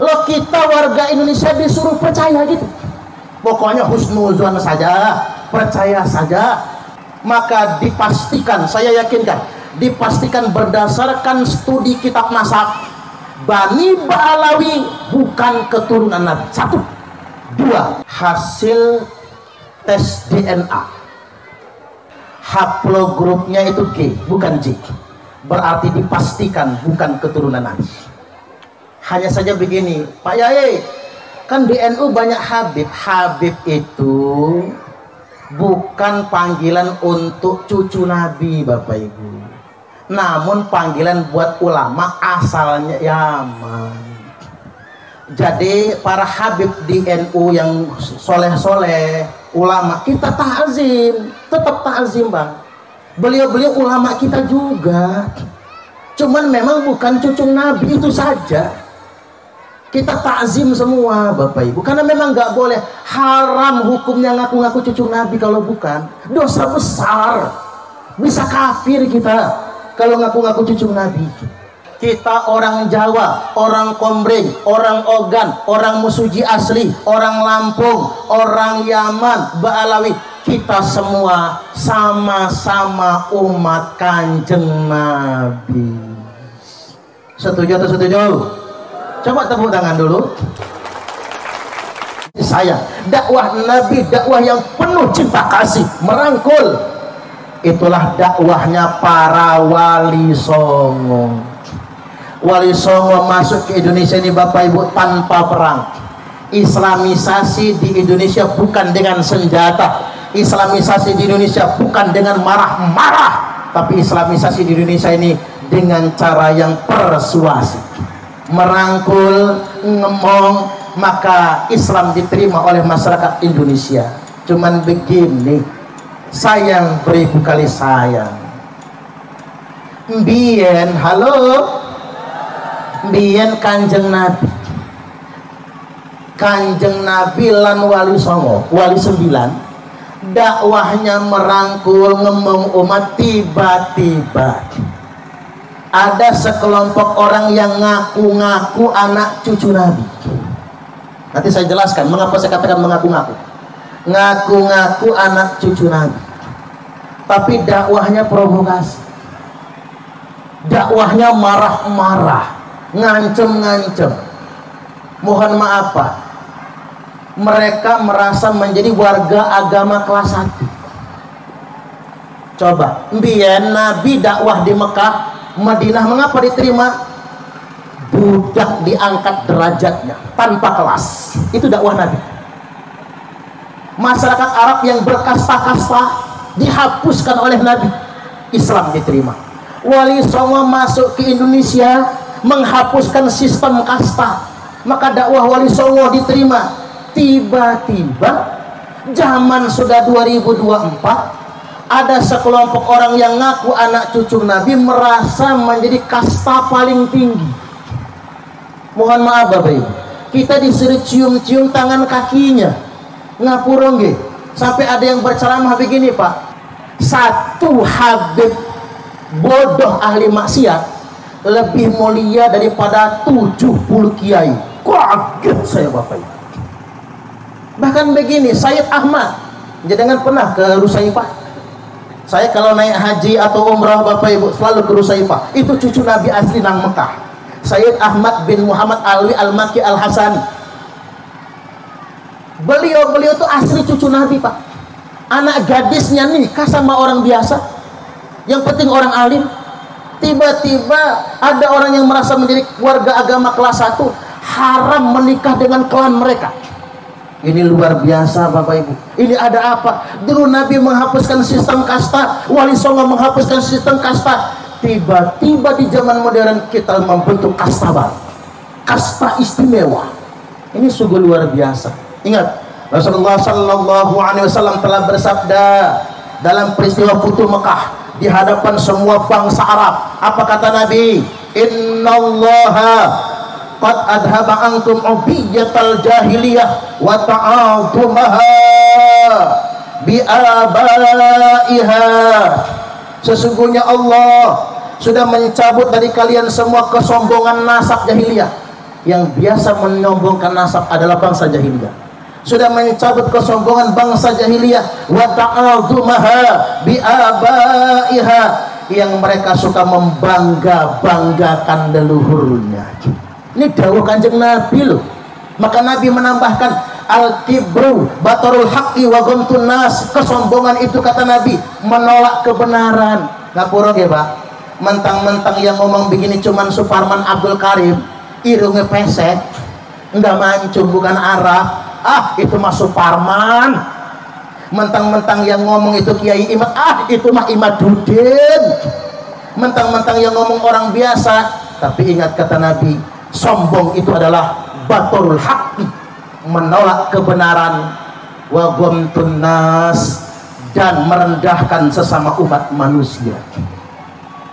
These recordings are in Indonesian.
Lo kita warga Indonesia disuruh percaya gitu. Pokoknya husnuzon saja, percaya saja. Maka dipastikan, saya yakinkan, dipastikan berdasarkan studi kitab nasab, Bani Ba'alawi bukan keturunan Nabi. 1. 2. Hasil tes DNA, haplogrupnya itu G, bukan J. Berarti dipastikan bukan keturunan Nabi. Hanya saja begini, Pak Yai, kan di NU banyak Habib. Habib itu bukan panggilan untuk cucu Nabi, Bapak Ibu, namun panggilan buat ulama asalnya Yaman. Jadi para Habib di NU yang soleh-soleh, ulama kita ta'zim, tetap ta'zim Bang. Beliau-beliau ulama kita juga, cuman memang bukan cucu Nabi, itu saja. Kita takzim semua Bapak Ibu, karena memang nggak boleh, haram hukumnya ngaku-ngaku cucu Nabi. Kalau bukan, dosa besar, bisa kafir kita kalau ngaku-ngaku cucu Nabi. Kita orang Jawa, orang Kombreng, orang Ogan, orang Musuji asli, orang Lampung, orang Yaman, Ba'alawi, kita semua sama-sama umat Kanjeng Nabi. Setuju atau setuju? Coba tepuk tangan dulu. Saya dakwah Nabi, dakwah yang penuh cinta kasih, merangkul. Itulah dakwahnya para wali songo. Wali songo masuk ke Indonesia ini Bapak Ibu tanpa perang. Islamisasi di Indonesia bukan dengan senjata. Islamisasi di Indonesia bukan dengan marah-marah, tapi Islamisasi di Indonesia ini dengan cara yang persuasif, merangkul, ngomong, maka Islam diterima oleh masyarakat Indonesia. Cuman begini, sayang beribu kali sayang. Mbien, halo, mbien Kanjeng Nabi, Kanjeng Nabi lan wali songo, wali 9, dakwahnya merangkul, ngomong umat. Tiba-tiba ada sekelompok orang yang ngaku-ngaku anak cucu Nabi. Nanti saya jelaskan mengapa saya katakan mengaku-ngaku. Ngaku-ngaku anak cucu Nabi, tapi dakwahnya provokasi, dakwahnya marah-marah, ngancem-ngancem. Mohon maaf Pak, mereka merasa menjadi warga agama kelas 1. Coba, mbien Nabi dakwah di Mekah, Madinah, mengapa diterima? Budak diangkat derajatnya tanpa kelas. Itu dakwah Nabi. Masyarakat Arab yang berkasta-kasta dihapuskan oleh Nabi, Islam diterima. Wali songo masuk ke Indonesia menghapuskan sistem kasta, maka dakwah wali songo diterima. Tiba-tiba zaman sudah 2024, ada sekelompok orang yang ngaku anak cucu Nabi merasa menjadi kasta paling tinggi. Mohon maaf Bapak Ibu, kita disuruh cium-cium tangan kakinya, ngapurongge. Sampai ada yang berceramah begini Pak, satu Habib bodoh ahli maksiat lebih mulia daripada 70 kiai. Kaget saya Bapak Ibu. Bahkan begini, Sayyid Ahmad, jangan pernah ke Rusaifah. Saya kalau naik haji atau umrah Bapak Ibu selalu ke Rusaifah. Itu cucu Nabi asli nang Mekah, Sayyid Ahmad bin Muhammad Alwi Al-Maki Al-Hasan. Beliau itu asli cucu Nabi Pak. Anak gadisnya nikah sama orang biasa, yang penting orang alim. Tiba-tiba ada orang yang merasa menjadi warga agama kelas 1, haram menikah dengan klan mereka. Ini luar biasa Bapak Ibu. Ini ada apa? Dulu Nabi menghapuskan sistem kasta, wali songo menghapuskan sistem kasta. Tiba-tiba di zaman modern kita membentuk kasta baru, kasta istimewa. Ini sungguh luar biasa. Ingat, Rasulullah Sallallahu Alaihi Wasallam telah bersabda dalam peristiwa Futuh Mekah di hadapan semua bangsa Arab. Apa kata Nabi? Innallaha qad adhaba ankum ubiyatal jahiliyah wa ta'atumaha bi abaiha. Sesungguhnya Allah sudah mencabut dari kalian semua kesombongan nasab jahiliyah. yang biasa menyombongkan nasab adalah bangsa jahiliyah. Sudah mencabut kesombongan bangsa jahiliyah, wa ta'adzumaha bi abaiha, yang mereka suka membangga-banggakan leluhurnya. Ini dawuh Kanjeng Nabi loh. Maka Nabi menambahkan, al-kibru batarul haqqi wa ghamtun nas. Kesombongan itu, kata Nabi, menolak kebenaran. Ngapura nggih, Pak? Mentang-mentang yang ngomong begini cuman Suparman Abdul Karim, irungnya pesek, enggak mancung, bukan Arab. Itu mah Suparman. Mentang-mentang yang ngomong itu Kiai Imad, itu mah Imaduddin. Mentang-mentang yang ngomong orang biasa. Tapi ingat kata Nabi, sombong itu adalah batarul haqqi, menolak kebenaran, wa ghamtun nas, dan merendahkan sesama umat manusia.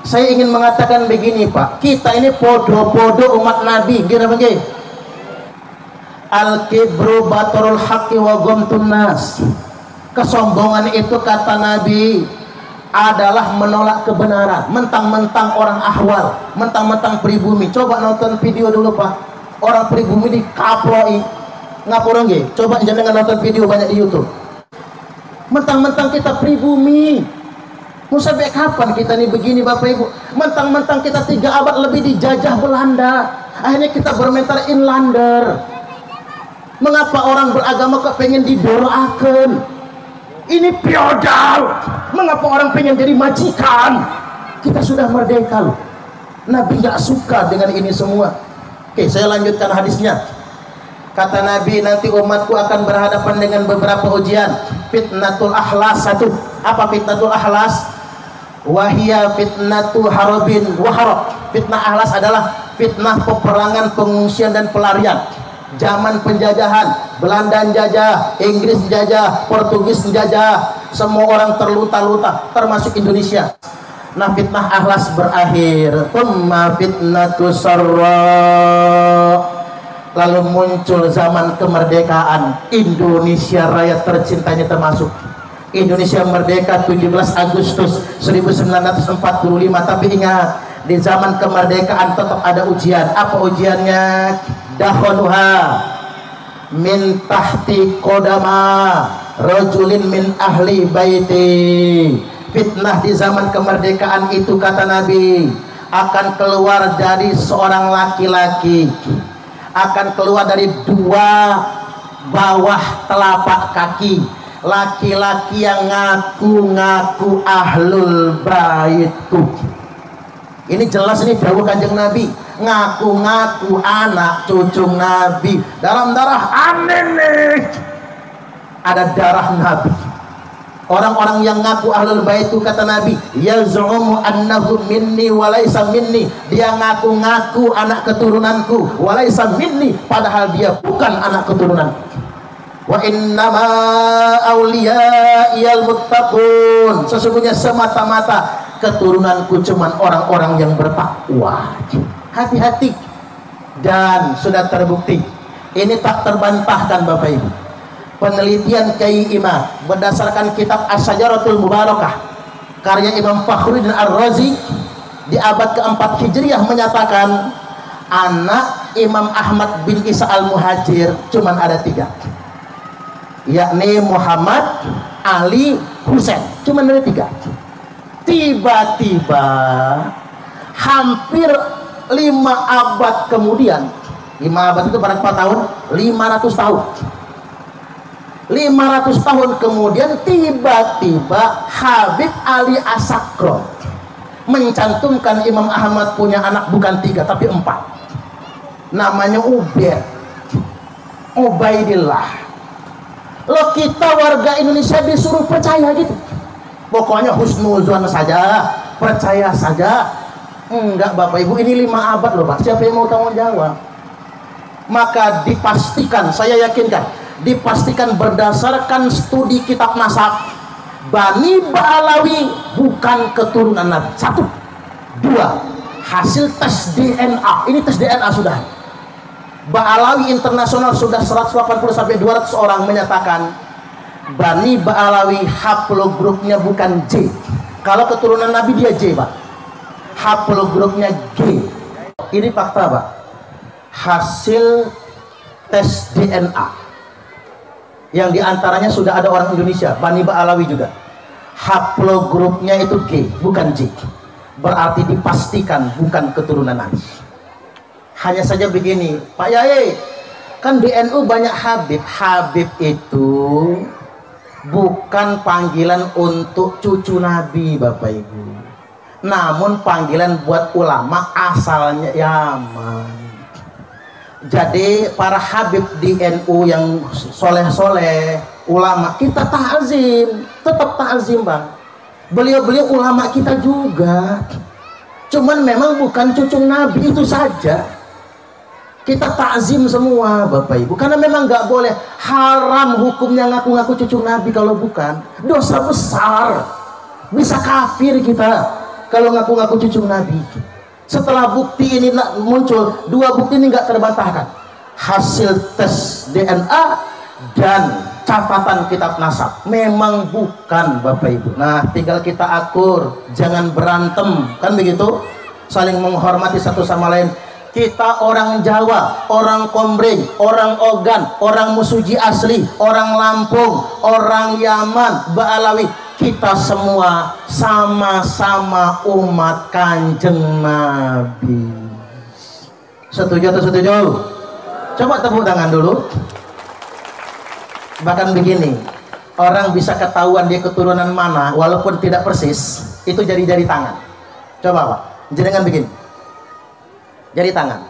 Saya ingin mengatakan begini, Pak, kita ini podo-podo umat Nabi, gimana begini? Al-kibru batarul haqqi wa ghamtun nas. Kesombongan itu, kata Nabi, adalah menolak kebenaran. Mentang-mentang orang ahwal, mentang-mentang pribumi. Coba nonton video dulu, Pak. Orang pribumi dikaploi, ngapura nggih? Coba jenengan nonton video banyak di YouTube. Mentang-mentang kita pribumi, mau sampai kapan kita nih begini, Bapak Ibu? Mentang-mentang kita 3 abad lebih dijajah Belanda, akhirnya kita bermental inlander. Mengapa orang beragama kok pengen didoroaken? Ini feodal. Mengapa orang pengen jadi majikan? Kita sudah merdeka loh. Nabi nggak suka dengan ini semua. Oke, saya lanjutkan hadisnya. Kata Nabi, nanti umatku akan berhadapan dengan beberapa ujian. Fitnatul ahlas, satu. Apa fitnatul ahlas? Wahia fitnatu harabin wa harab. Fitnah ahlas adalah fitnah peperangan, pengungsian, dan pelarian. Zaman penjajahan, Belanda jajah, Inggris jajah, Portugis jajah, semua orang terluta-luta, termasuk Indonesia. Nah, fitnah ahlas berakhir. Thumma fitnatu sarra. Lalu muncul zaman kemerdekaan. Indonesia Raya tercintanya termasuk. Indonesia merdeka 17 Agustus 1945. Tapi ingat, di zaman kemerdekaan tetap ada ujian. Apa ujiannya? Dahonuha min tahti kodama rajulin min ahli baiti. Fitnah di zaman kemerdekaan itu, kata Nabi, akan keluar dari seorang laki-laki, akan keluar dari 2 bawah telapak kaki, laki-laki yang ngaku-ngaku ahlul baitu. Ini jelas, ini dawuh Kanjeng Nabi, ngaku-ngaku anak cucu Nabi. Dalam darah aneh nih, ada darah Nabi. Orang-orang yang ngaku ahlul bait itu, kata Nabi, yaz'umu annahu minni wa laysa minni. Dia ngaku-ngaku anak keturunanku, wa laysa minni, padahal dia bukan anak keturunanku. Wa innama awliya'iyal muttaqun. Sesungguhnya semata-mata keturunanku cuman orang-orang yang bertakwa. Hati-hati. Dan sudah terbukti, ini tak terbantahkan, Bapak Ibu. Penelitian Kiai Imad berdasarkan kitab As-Syajaratul Mubarakah karya Imam Fakhruddin Ar-Razi di abad ke-4 Hijriah menyatakan anak Imam Ahmad bin Isa Al-Muhajir cuman ada 3, yakni Muhammad, Ali, Husain. Cuman ada 3. Tiba-tiba hampir 5 abad kemudian, 5 abad itu berapa tahun? 500 tahun. 500 tahun kemudian tiba-tiba Habib Ali As-Sakron mencantumkan Imam Ahmad punya anak bukan 3 tapi 4. Namanya Ubaidillah. Lo kita warga Indonesia disuruh percaya gitu. Pokoknya husnuzon saja, percaya saja. Enggak, Bapak Ibu, ini 5 abad loh, Pak. Siapa yang mau tanggung jawab? Maka dipastikan, saya yakinkan, dipastikan berdasarkan studi kitab nasab, Bani Ba'alawi bukan keturunan Nabi. 1. 2. Hasil tes DNA. Ini tes DNA sudah. Ba'alawi internasional sudah 180 sampai 200 orang menyatakan Bani Ba'alawi haplogrupnya bukan J. Kalau keturunan Nabi dia J, Pak. Haplogrupnya G. Ini fakta, Pak. hasil tes DNA yang diantaranya sudah ada orang Indonesia, Bani Ba'alawi juga. Haplogrupnya itu G, bukan J. Berarti dipastikan bukan keturunan Nabi. Hanya saja begini, Pak Yai, kan di NU banyak Habib. Habib itu bukan panggilan untuk cucu Nabi, Bapak Ibu, namun panggilan buat ulama asalnya Yaman. Jadi para Habib di NU yang soleh-soleh, ulama kita ta'zim, tetap ta'zim Bang. Beliau-beliau ulama kita juga, cuman memang bukan cucu Nabi, itu saja. Kita takzim semua Bapak Ibu, karena memang nggak boleh, haram hukumnya ngaku-ngaku cucu Nabi. Kalau bukan, dosa besar, bisa kafir kita kalau ngaku-ngaku cucu Nabi. Setelah bukti ini muncul, dua bukti ini nggak terbantahkan, hasil tes DNA dan catatan kitab nasab, memang bukan Bapak Ibu. Nah, tinggal kita akur, jangan berantem, kan begitu, saling menghormati satu sama lain. Kita orang Jawa, orang Komering, orang Ogan, orang Musuji asli, orang Lampung, orang Yaman, Ba'alawi, kita semua sama-sama umat Kanjeng Nabi. Setuju atau setuju? Coba tepuk tangan dulu. Bahkan begini, orang bisa ketahuan dia keturunan mana walaupun tidak persis, itu jari-jari tangan. Coba Pak, jenengan begini, jari tangan.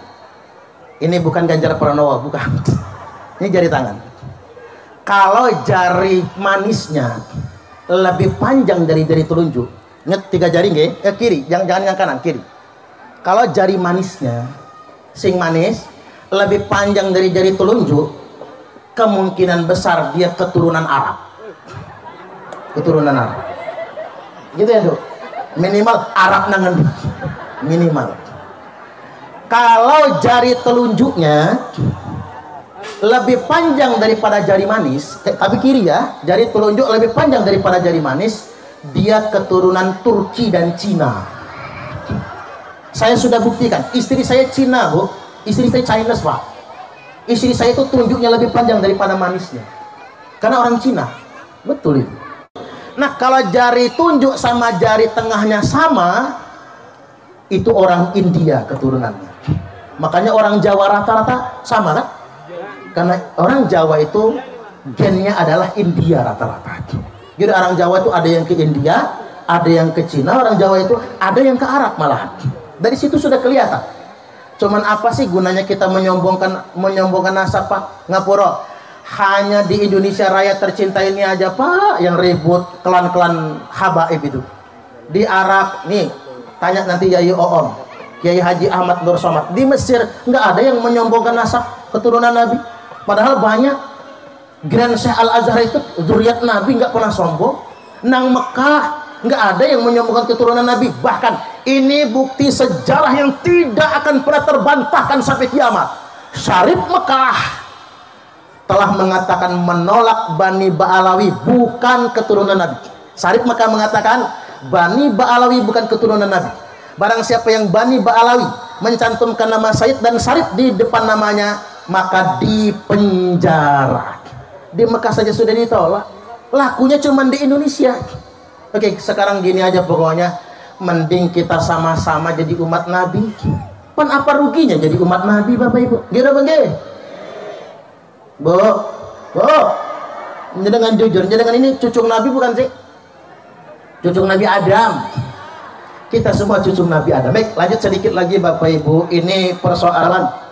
Ini bukan Ganjar Pranowo, bukan. Ini jari tangan. Kalau jari manisnya lebih panjang dari jari telunjuk, ingat 3 jari nggih? Kiri, jangan yang kanan, kiri. Kalau jari manisnya, sing manis lebih panjang dari jari telunjuk, kemungkinan besar dia keturunan Arab. Keturunan Arab. Gitu ya, Dok? Minimal Arab nangan. Minimal. Kalau jari telunjuknya lebih panjang daripada jari manis, tapi kiri ya, jari telunjuk lebih panjang daripada jari manis, dia keturunan Turki dan Cina. Saya sudah buktikan, istri saya Cina, Bu. Istri saya Chinese, Pak. Istri saya itu telunjuknya lebih panjang daripada manisnya, karena orang Cina. Betul itu. Nah, kalau jari tunjuk sama jari tengahnya sama, itu orang India keturunannya. Makanya orang Jawa rata-rata sama kan? Karena orang Jawa itu gennya adalah India rata-rata. Jadi orang Jawa itu ada yang ke India, ada yang ke Cina. Orang Jawa itu ada yang ke Arab malahan. Dari situ sudah kelihatan. Cuman apa sih gunanya kita menyombongkan nasab, Pak? Ngapura, hanya di Indonesia Raya tercinta ini aja, Pak, yang ribut klan-klan habaib itu. Di Arab nih, tanya nanti Yai Oom, Kiai Haji Ahmad Nur Somad, di Mesir nggak ada yang menyombongkan nasab keturunan Nabi. Padahal banyak. Grand Syekh Al Azhar itu zuriat Nabi, nggak pernah sombong. Nang Mekah nggak ada yang menyombongkan keturunan Nabi. Bahkan ini bukti sejarah yang tidak akan pernah terbantahkan sampai kiamat. Syarif Mekah telah mengatakan menolak Bani Ba'alawi bukan keturunan Nabi. Syarif Mekah mengatakan Bani Ba'alawi bukan keturunan Nabi. Barang siapa yang Bani Ba'alawi mencantumkan nama Said dan Syarif di depan namanya, maka dipenjara. Di Mekah saja sudah ditolak, lakunya cuma di Indonesia. Oke, sekarang gini aja pokoknya, mending kita sama-sama jadi umat Nabi. Pan apa ruginya jadi umat Nabi, Bapak Ibu? Gila bang, Bu, dengan jujur, dengan ini cucu Nabi bukan sih? Cucu Nabi Adam. Kita semua cucu Nabi Adam. Baik, lanjut sedikit lagi Bapak Ibu. Ini persoalan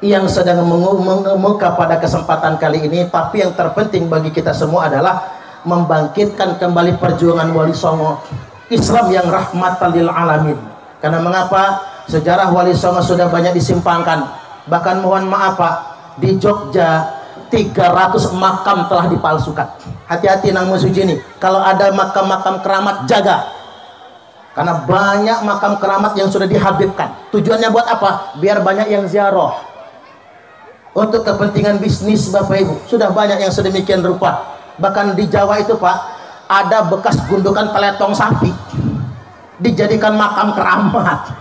yang sedang mengemuka pada kesempatan kali ini, tapi yang terpenting bagi kita semua adalah membangkitkan kembali perjuangan Wali Songo, Islam yang rahmatan lil alamin. Karena mengapa? Sejarah Wali Songo sudah banyak disimpangkan. Bahkan mohon maaf Pak, di Jogja 300 makam telah dipalsukan. Hati-hati nang musuji ini, kalau ada makam-makam keramat jaga, karena banyak makam keramat yang sudah dihabibkan. Tujuannya buat apa? Biar banyak yang ziarah. Untuk kepentingan bisnis Bapak Ibu, sudah banyak yang sedemikian rupa. Bahkan di Jawa itu Pak, ada bekas gundukan teletong sapi dijadikan makam keramat.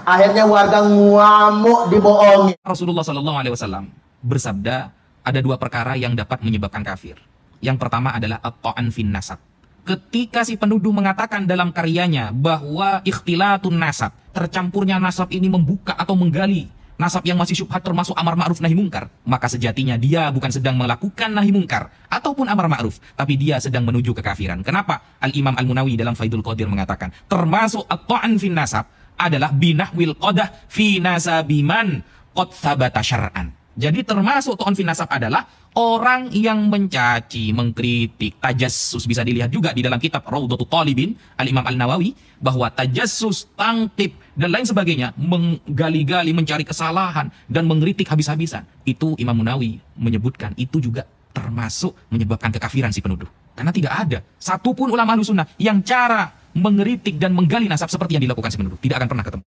Akhirnya warga ngamuk, dibohongi. Rasulullah SAW bersabda, ada dua perkara yang dapat menyebabkan kafir. Yang pertama adalah at-ta'an fin nasab. Ketika si penuduh mengatakan dalam karyanya bahwa ikhtilatun nasab, tercampurnya nasab ini membuka atau menggali nasab yang masih syubhat termasuk amar ma'ruf nahi mungkar, maka sejatinya dia bukan sedang melakukan nahi mungkar ataupun amar ma'ruf, tapi dia sedang menuju kekafiran. Kenapa? Al-Imam Al-Munawi dalam Faidul Qadir mengatakan, termasuk at-ta'an fin nasab adalah binahwil qadah fi nasabiman qad thabata syar'an. Jadi termasuk ta'an fin nasab adalah orang yang mencaci, mengkritik, tajassus. Bisa dilihat juga di dalam kitab Raudhatul Talibin Al-Imam Al-Nawawi bahwa tajassus, tangkip dan lain sebagainya, menggali-gali, mencari kesalahan dan mengkritik habis-habisan, itu Imam Munawi menyebutkan itu juga termasuk menyebabkan kekafiran si penuduh. Karena tidak ada satupun ulama Ahlussunnah yang cara mengkritik dan menggali nasab seperti yang dilakukan si penuduh. Tidak akan pernah ketemu.